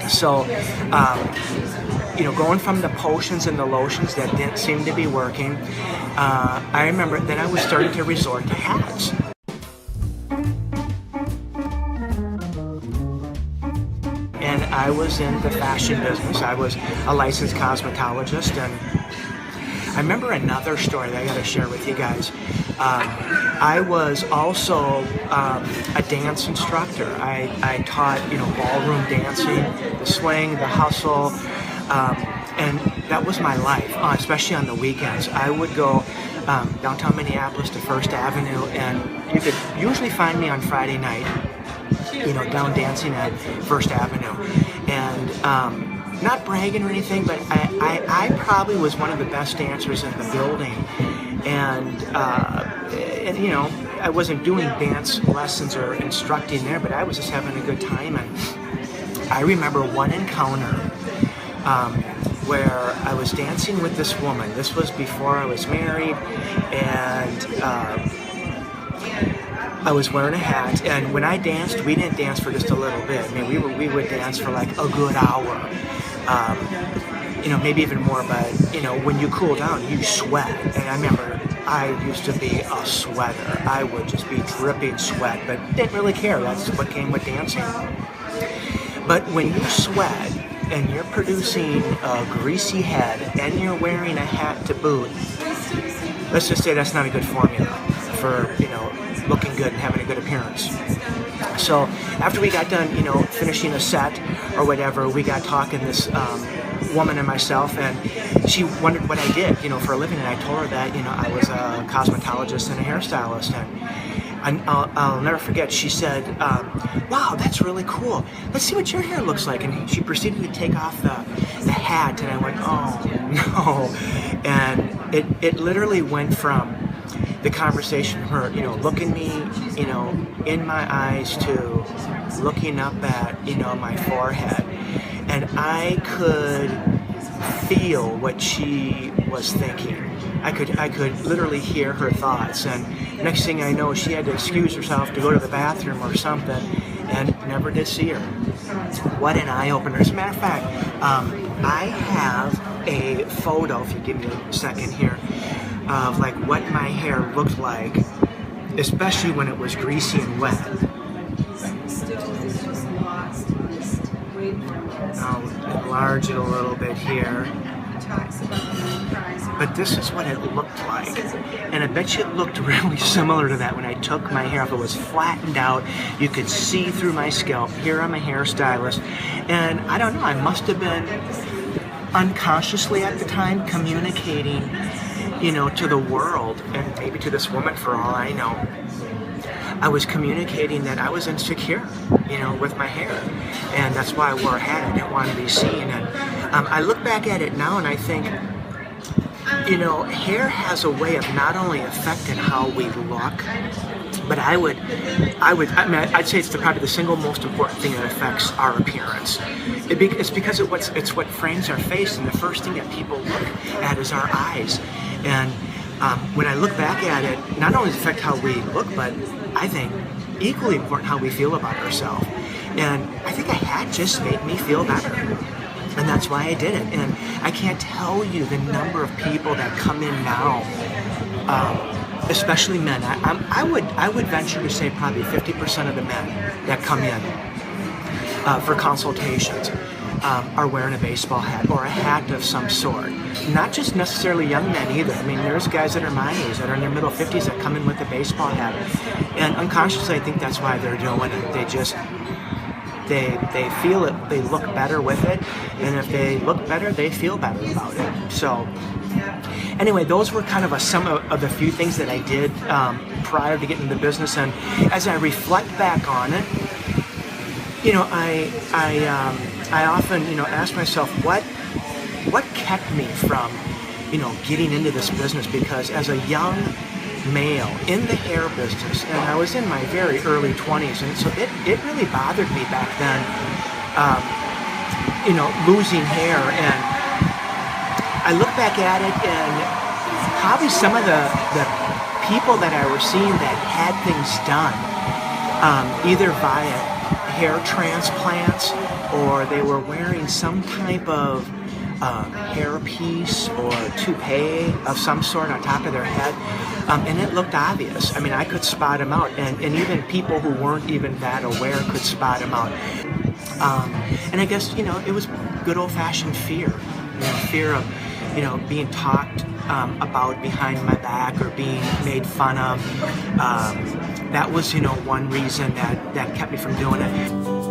So, going from the potions and the lotions that didn't seem to be working, I remember then I was starting to resort to hats. And I was in the fashion business. I was a licensed cosmetologist, and I remember another story that I got to share with you guys. I was also a dance instructor. I taught, ballroom dancing, the swing, the hustle, and that was my life, especially on the weekends. I would go downtown Minneapolis to First Avenue, and you could usually find me on Friday night, down dancing at First Avenue. And not bragging or anything, but I probably was one of the best dancers in the building. And I wasn't doing dance lessons or instructing there, but I was just having a good time. And I remember one encounter where I was dancing with this woman. This was before I was married, and I was wearing a hat, and when I danced, we didn't dance for just a little bit. I mean, we would dance for like a good hour, maybe even more. But when you cool down, you sweat. And I remember I used to be a sweater. I would just be dripping sweat, but didn't really care. That's what came with dancing. But when you sweat and you're producing a greasy head and you're wearing a hat to boot, let's just say that's not a good formula for looking good and having a good appearance. So after we got done, finishing a set or whatever, we got talking, this woman and myself, and she wondered what I did, for a living, and I told her that, I was a cosmetologist and a hairstylist, and I'll never forget, she said, wow, that's really cool. Let's see what your hair looks like. And she proceeded to take off the hat, and I went, oh, no. And it literally went from the conversation, her, looking me, in my eyes, to looking up at, my forehead. And I could feel what she was thinking. I could literally hear her thoughts. And next thing I know, she had to excuse herself to go to the bathroom or something, and never did see her. What an eye-opener. As a matter of fact, I have a photo, if you give me a second here, of like what my hair looked like, especially when it was greasy and wet. I'll enlarge it a little bit here. But this is what it looked like. And I bet you it looked really similar to that when I took my hair off. It was flattened out. You could see through my scalp. Here I'm a hairstylist. And I don't know, I must have been unconsciously at the time communicating, to the world, and maybe to this woman for all I know. I was communicating that I was insecure, with my hair. And that's why I wore a hat. I didn't want to be seen. And I look back at it now and I think, hair has a way of not only affecting how we look, but I'd say it's probably the single most important thing that affects our appearance. It's because it's what frames our face, and the first thing that people look at is our eyes. And when I look back at it, not only does it affect how we look, but I think equally important how we feel about ourselves. And I think a hat just made me feel better. And that's why I did it. And I can't tell you the number of people that come in now, especially men. I would venture to say probably 50% of the men that come in for consultations are wearing a baseball hat or a hat of some sort. Not just necessarily young men either. I mean, there's guys that are my age, that are in their middle 50s, that come in with a baseball hat. And unconsciously, I think that's why they're doing it. They feel it, they look better with it, and if they look better, they feel better about it. So anyway, those were kind of some of the few things that I did prior to getting into the business. And as I reflect back on it, I often ask myself what kept me from getting into this business, because as a young male in the hair business, and I was in my very early 20s, and so it really bothered me back then, losing hair. And I look back at it, and probably some of the people that I was seeing that had things done, either via hair transplants or they were wearing some type of hairpiece or toupee of some sort on top of their head, and it looked obvious. I mean, I could spot them out, and even people who weren't even that aware could spot them out. And I guess, it was good old-fashioned fear, fear of, being talked about behind my back or being made fun of. That was, one reason that kept me from doing it.